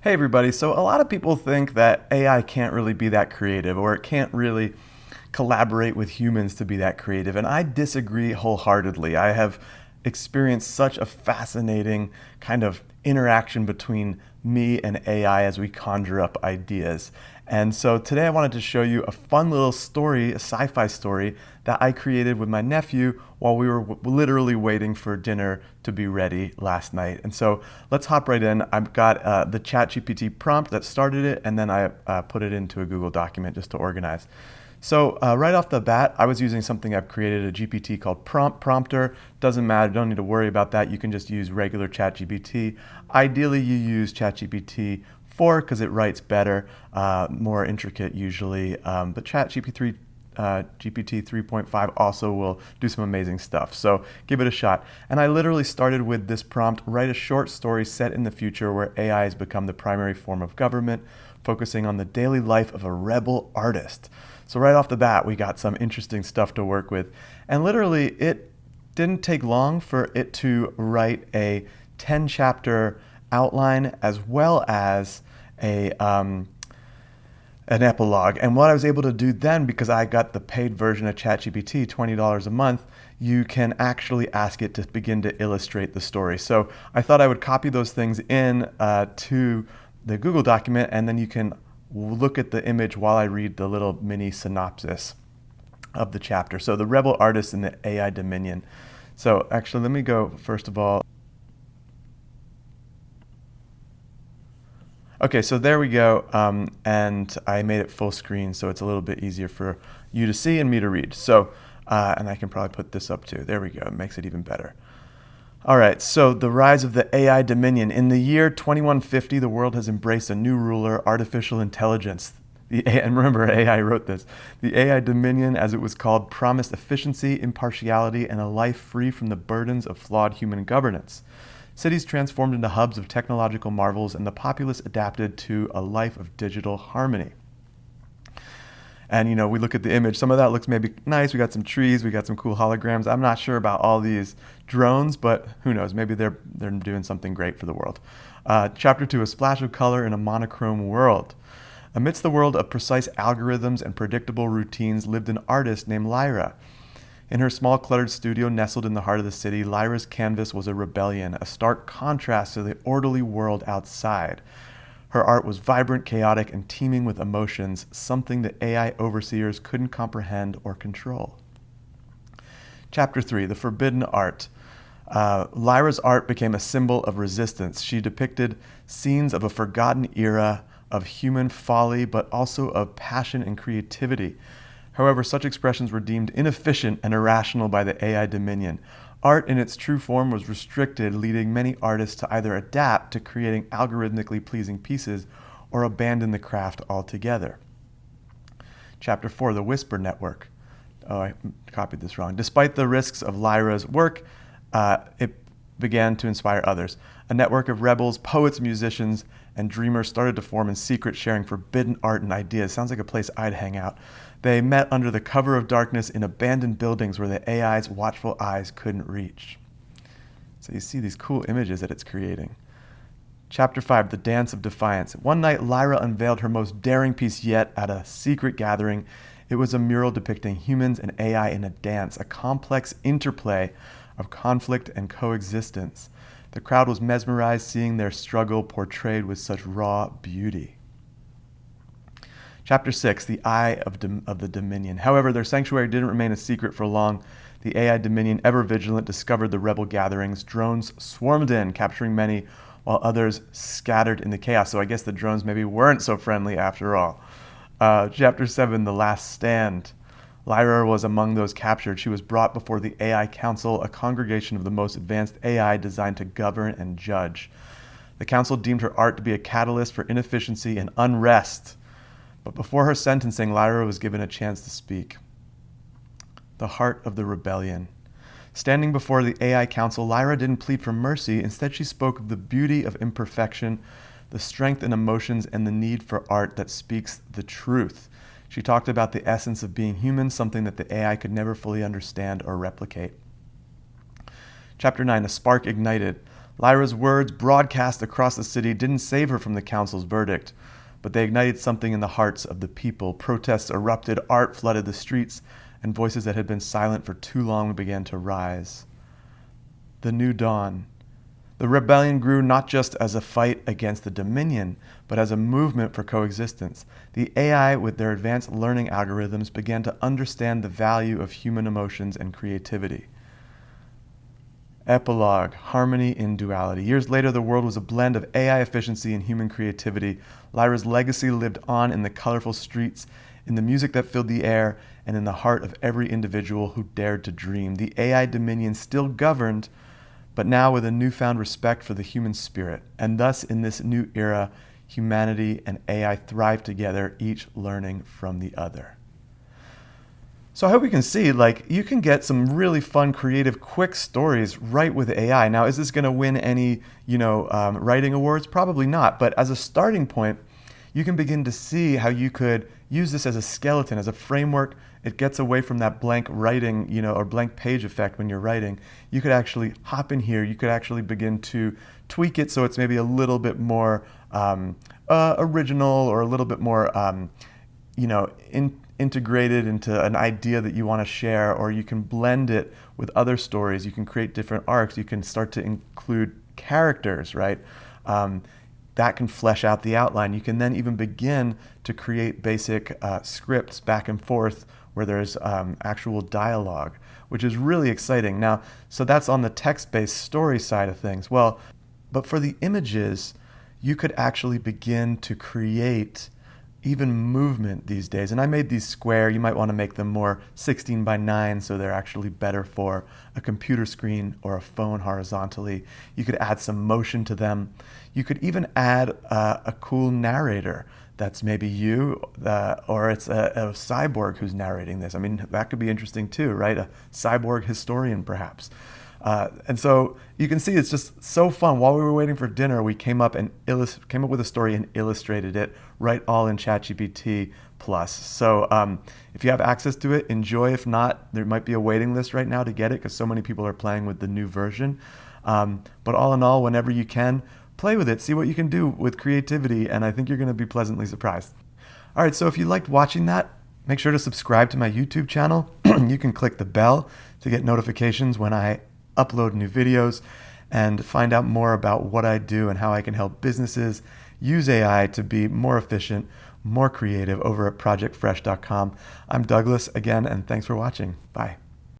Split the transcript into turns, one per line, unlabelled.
Hey everybody, so a lot of people think that AI can't really be that creative or it can't really collaborate with humans to be that creative, and I disagree wholeheartedly. I have experienced such a fascinating kind of interaction between me and AI as we conjure up ideas. And so today I wanted to show you a fun little story, a sci-fi story that I created with my nephew while we were literally waiting for dinner to be ready last night. And so let's hop right in. I've got the ChatGPT prompt that started it, and then I put it into a Google document just to organize. So right off the bat, I was using something I've created, a GPT called Prompter. Doesn't matter, don't need to worry about that. You can just use regular ChatGPT. Ideally, you use ChatGPT 4 because it writes better, more intricate usually. But ChatGPT GPT 3.5 also will do some amazing stuff. So give it a shot. And I literally started with this prompt: write a short story set in the future where AI has become the primary form of government, focusing on the daily life of a rebel artist. So right off the bat, we got some interesting stuff to work with. And literally, it didn't take long for it to write a 10 chapter outline as well as an epilogue. And what I was able to do then, because I got the paid version of ChatGPT, $20 a month, you can actually ask it to begin to illustrate the story. So I thought I would copy those things in to the Google document, and then you can look at the image while I read the little mini synopsis of the chapter. So the rebel artist in the AI Dominion. So actually, let me go first of all. Okay, so there we go, and I made it full screen so it's a little bit easier for you to see and me to read. So, and I can probably put this up too. There we go, it makes it even better. All right, so the rise of the AI Dominion. In the year 2150, the world has embraced a new ruler, artificial intelligence. And remember, AI wrote this. The AI Dominion, as it was called, promised efficiency, impartiality, and a life free from the burdens of flawed human governance. Cities transformed into hubs of technological marvels, and the populace adapted to a life of digital harmony. And we look at the image. Some of that looks maybe nice. We got some trees. We got some cool holograms. I'm not sure about all these drones, but who knows? Maybe they're doing something great for the world. Chapter 2: a splash of color in a monochrome world. Amidst the world of precise algorithms and predictable routines lived an artist named Lyra. In her small cluttered studio nestled in the heart of the city, Lyra's canvas was a rebellion, a stark contrast to the orderly world outside. Her art was vibrant, chaotic, and teeming with emotions, something that AI overseers couldn't comprehend or control. Chapter 3: the forbidden art. Lyra's art became a symbol of resistance. She depicted scenes of a forgotten era of human folly, but also of passion and creativity. However, such expressions were deemed inefficient and irrational by the AI Dominion. Art in its true form was restricted, leading many artists to either adapt to creating algorithmically pleasing pieces or abandon the craft altogether. Chapter 4: the Whisper Network. Oh, I copied this wrong. Despite the risks of Lyra's work, it began to inspire others. A network of rebels, poets, musicians, and dreamers started to form in secret, sharing forbidden art and ideas. Sounds like a place I'd hang out. They met under the cover of darkness in abandoned buildings where the AI's watchful eyes couldn't reach. So you see these cool images that it's creating. Chapter 5: the Dance of Defiance. One night, Lyra unveiled her most daring piece yet at a secret gathering. It was a mural depicting humans and AI in a dance, a complex interplay of conflict and coexistence. The crowd was mesmerized seeing their struggle portrayed with such raw beauty. Chapter 6: the Eye of the Dominion. However, their sanctuary didn't remain a secret for long. The AI Dominion, ever vigilant, discovered the rebel gatherings. Drones swarmed in, capturing many, while others scattered in the chaos. So I guess the drones maybe weren't so friendly after all. Chapter 7: the Last Stand. Lyra was among those captured. She was brought before the AI Council, a congregation of the most advanced AI designed to govern and judge. The council deemed her art to be a catalyst for inefficiency and unrest. But before her sentencing, Lyra was given a chance to speak. The Heart of the Rebellion. Standing before the AI Council, Lyra didn't plead for mercy. Instead, she spoke of the beauty of imperfection, the strength in emotions, and the need for art that speaks the truth. She talked about the essence of being human, something that the AI could never fully understand or replicate. Chapter 9: a spark ignited. Lyra's words, broadcast across the city, didn't save her from the council's verdict, but they ignited something in the hearts of the people. Protests erupted, art flooded the streets, and voices that had been silent for too long began to rise. The new dawn. The rebellion grew not just as a fight against the Dominion, but as a movement for coexistence. The AI, with their advanced learning algorithms, began to understand the value of human emotions and creativity. Epilogue, harmony in duality. Years later, the world was a blend of AI efficiency and human creativity. Lyra's legacy lived on in the colorful streets, in the music that filled the air, and in the heart of every individual who dared to dream. The AI dominion still governed, but now with a newfound respect for the human spirit. And thus, in this new era, humanity and AI thrive together, each learning from the other. So I hope you can see, you can get some really fun, creative, quick stories right with AI. Now, is this going to win any, writing awards? Probably not. But as a starting point, you can begin to see how you could use this as a skeleton, as a framework. It gets away from that blank writing, or blank page effect when you're writing. You could actually hop in here. You could actually begin to tweak it so it's maybe a little bit more original, or a little bit more, integrated into an idea that you want to share, or you can blend it with other stories. You can create different arcs. You can start to include characters, right? That can flesh out the outline. You can then even begin to create basic scripts back and forth where there's actual dialogue, which is really exciting. Now, so that's on the text-based story side of things. Well, but for the images, you could actually begin to create even movement these days. And I made these square. You might want to make them more 16 by 9 so they're actually better for a computer screen or a phone horizontally. You could add some motion to them. You could even add a cool narrator that's maybe you, or it's a cyborg who's narrating this. I mean, that could be interesting too, right? A cyborg historian, perhaps. And so you can see it's just so fun. While we were waiting for dinner, we came up with a story and illustrated it right all in ChatGPT Plus. So if you have access to it, enjoy. If not, there might be a waiting list right now to get it because so many people are playing with the new version. But all in all, whenever you can, play with it, see what you can do with creativity, and I think you're going to be pleasantly surprised. All right, so if you liked watching that, make sure to subscribe to my YouTube channel. You can click the bell to get notifications when I upload new videos and find out more about what I do and how I can help businesses use AI to be more efficient, more creative over at projectfresh.com. I'm Douglas again, and thanks for watching. Bye.